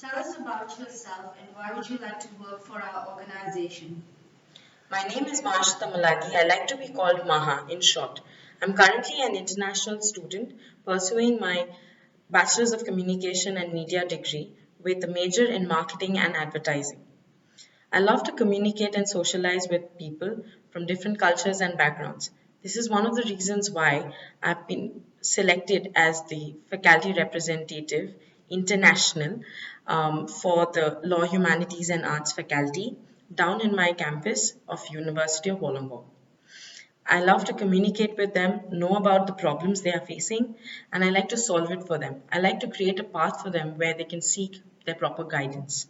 Tell us about yourself and why would you like to work for our organization? My name is Mahashita Malagi. I like to be called Maha in short. I'm currently an international student pursuing my Bachelor's of Communication and Media degree with a major in marketing and advertising. I love to communicate and socialize with people from different cultures and backgrounds. This is one of the reasons why I've been selected as the faculty representative international for the Law, Humanities and Arts faculty down in my campus of University of Wollongong. I love to communicate with them, know about the problems they are facing, and I like to solve it for them. I like to create a path for them where they can seek their proper guidance.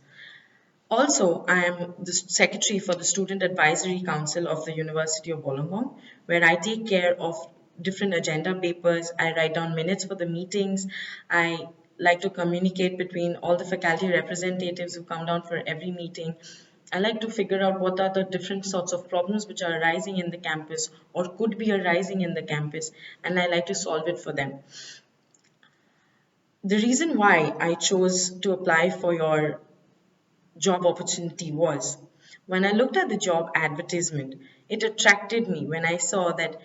Also, I am the secretary for the Student Advisory Council of the University of Wollongong, where I take care of different agenda papers. I write down minutes for the meetings. I like to communicate between all the faculty representatives who come down for every meeting. I like to figure out what are the different sorts of problems which are arising in the campus or could be arising in the campus, and I like to solve it for them. The reason why I chose to apply for your job opportunity was. When I looked at the job advertisement, it attracted me when I saw that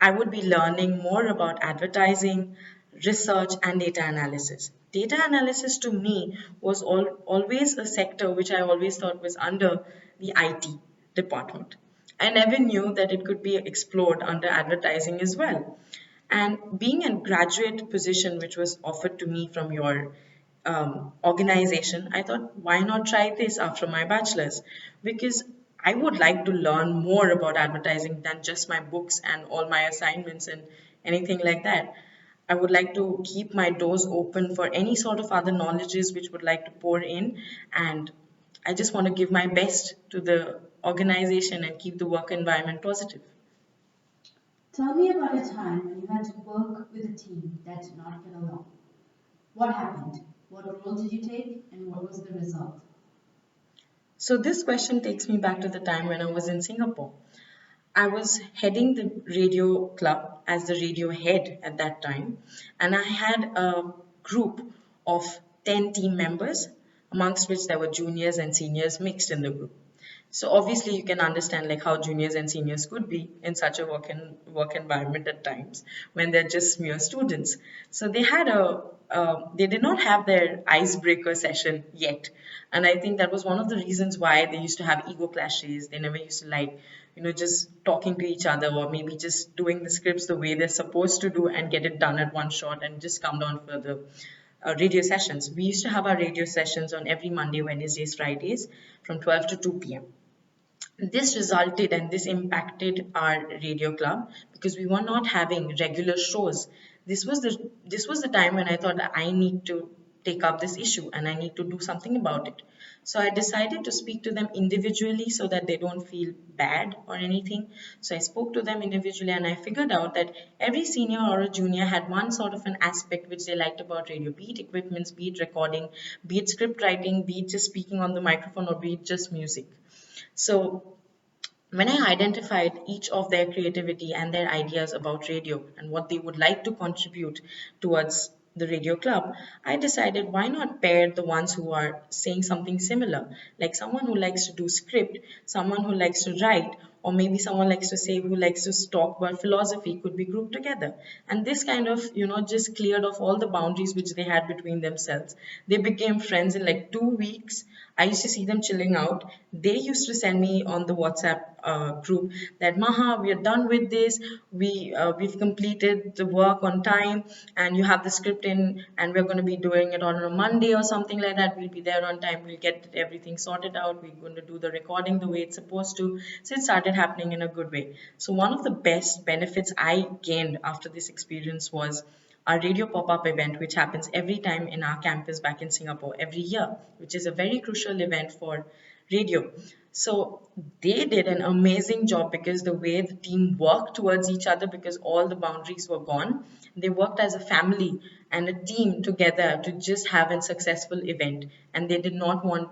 I would be learning more about advertising, research, and data analysis. Data analysis to me was always a sector which I always thought was under the IT department. I never knew that it could be explored under advertising as well. And being a graduate position which was offered to me from your organization, I thought, why not try this after my bachelor's? Because I would like to learn more about advertising than just my books and all my assignments and anything like that. I would like to keep my doors open for any sort of other knowledges which would like to pour in. And I just want to give my best to the organization and keep the work environment positive. Tell me about a time when you had to work with a team that did not get along. What happened? What role did you take and what was the result? So, this question takes me back to the time when I was in Singapore. I was heading the radio club as the radio head at that time, and I had a group of 10 team members, amongst which there were juniors and seniors mixed in the group. So obviously you can understand like how juniors and seniors could be in such a work environment at times when they're just mere students. So they did not have their icebreaker session yet, and I think that was one of the reasons why they used to have ego clashes. They never used to like just talking to each other or maybe just doing the scripts the way they're supposed to do and get it done at one shot and just come down for the radio sessions. We used to have our radio sessions on every Monday, Wednesdays, Fridays from 12 to 2 p.m. This resulted and this impacted our radio club because we were not having regular shows. This was the time when I thought that I need to take up this issue and I need to do something about it. So I decided to speak to them individually so that they don't feel bad or anything. So I spoke to them individually and I figured out that every senior or a junior had one sort of an aspect which they liked about radio, be it equipments, be it recording, be it script writing, be it just speaking on the microphone, or be it just music. So when I identified each of their creativity and their ideas about radio and what they would like to contribute towards the radio club, I decided why not pair the ones who are saying something similar, like someone who likes to do script, someone who likes to write, or maybe someone likes to say who likes to talk about philosophy could be grouped together. And this kind of, just cleared off all the boundaries which they had between themselves. They became friends in like 2 weeks. I used to see them chilling out. They used to send me on the WhatsApp group that Maha, we are done with this. We've completed the work on time, and you have the script in, and we're going to be doing it on a Monday or something like that. We'll be there on time. We'll get everything sorted out. We're going to do the recording the way it's supposed to. So it started happening in a good way. So one of the best benefits I gained after this experience was our radio pop-up event, which happens every time in our campus back in Singapore every year, which is a very crucial event for radio. So they did an amazing job because the way the team worked towards each other, because all the boundaries were gone, they worked as a family and a team together to just have a successful event. And they did not want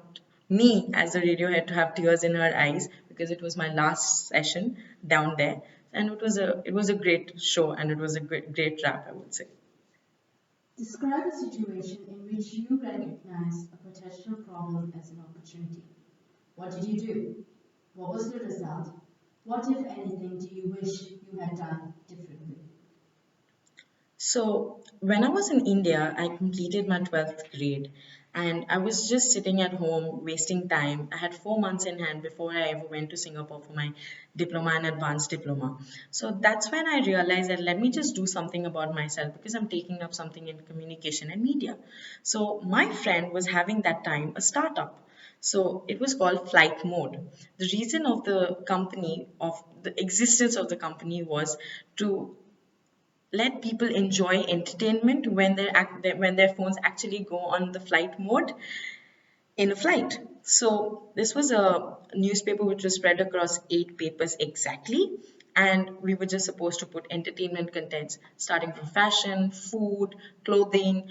me as a radio head to have tears in her eyes because it was my last session down there. And it was a great show and it was a great wrap, I would say. Describe a situation in which you recognize a potential problem as an opportunity. What did you do? What was the result? What, if anything, do you wish you had done differently? So, when I was in India, I completed my 12th grade and I was just sitting at home wasting time. I had 4 months in hand before I ever went to Singapore for my diploma and advanced diploma. So, that's when I realized that let me just do something about myself because I'm taking up something in communication and media. So, my friend was having that time a startup. So it was called flight mode. The reason of the company, of the existence of the company, was to let people enjoy entertainment when when their phones actually go on the flight mode in a flight. So this was a newspaper which was spread across 8 papers exactly, and we were just supposed to put entertainment contents starting from fashion, food, clothing,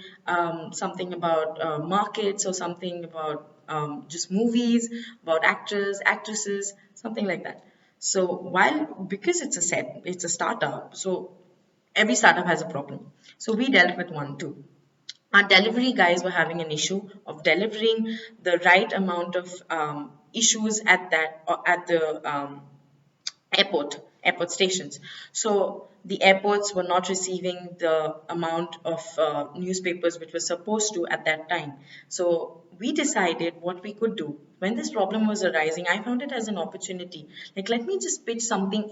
something about markets, or something about just movies, about actors, actresses, something like that. So while because it's a startup, so every startup has a problem. So we dealt with one too. Our delivery guys were having an issue of delivering the right amount of issues at that at the airport stations. So the airports were not receiving the amount of newspapers which were supposed to at that time. So we decided what we could do when this problem was arising. I found it as an opportunity, like let me just pitch something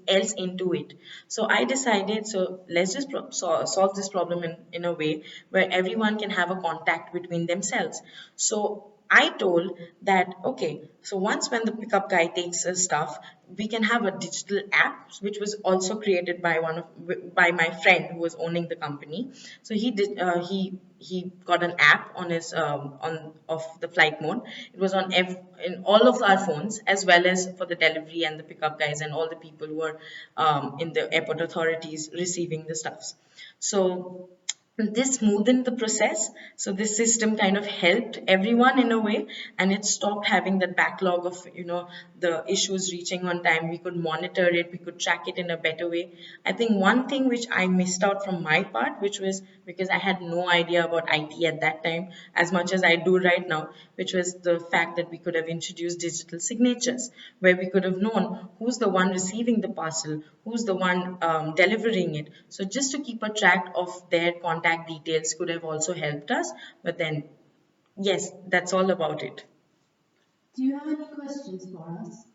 else into it. So I decided, so let's just solve this problem in a way where everyone can have a contact between themselves. So I told that okay, so once when the pickup guy takes stuff, we can have a digital app which was also created by by my friend who was owning the company. So he got an app on his on of the flight mode. It was on in all of our phones, as well as for the delivery and the pickup guys and all the people who are in the airport authorities receiving the stuffs. So this smoothened the process. So this system kind of helped everyone in a way, and it stopped having that backlog of the issues reaching on time. We could monitor it, we could track it in a better way. I think one thing which I missed out from my part, which was because I had no idea about IT at that time as much as I do right now, which was the fact that we could have introduced digital signatures, where we could have known who's the one receiving the parcel, who's the one delivering it. So just to keep a track of their contact details could have also helped us. But then, yes, that's all about it. Do you have any questions for us?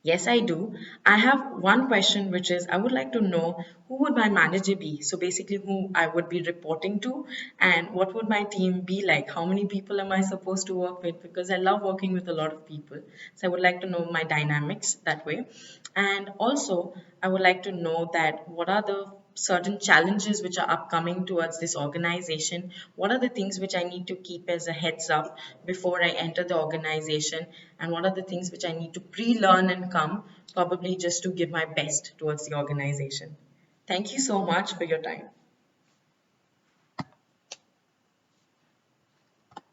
Yes, I do. I have one question, which is I would like to know who would my manager be? So basically, who I would be reporting to, and what would my team be like? How many people am I supposed to work with? Because I love working with a lot of people. So I would like to know my dynamics that way. And also, I would like to know that what are the certain challenges which are upcoming towards this organization? What are the things which I need to keep as a heads up before I enter the organization? And what are the things which I need to pre-learn and come, probably just to give my best towards the organization? Thank you so much for your time.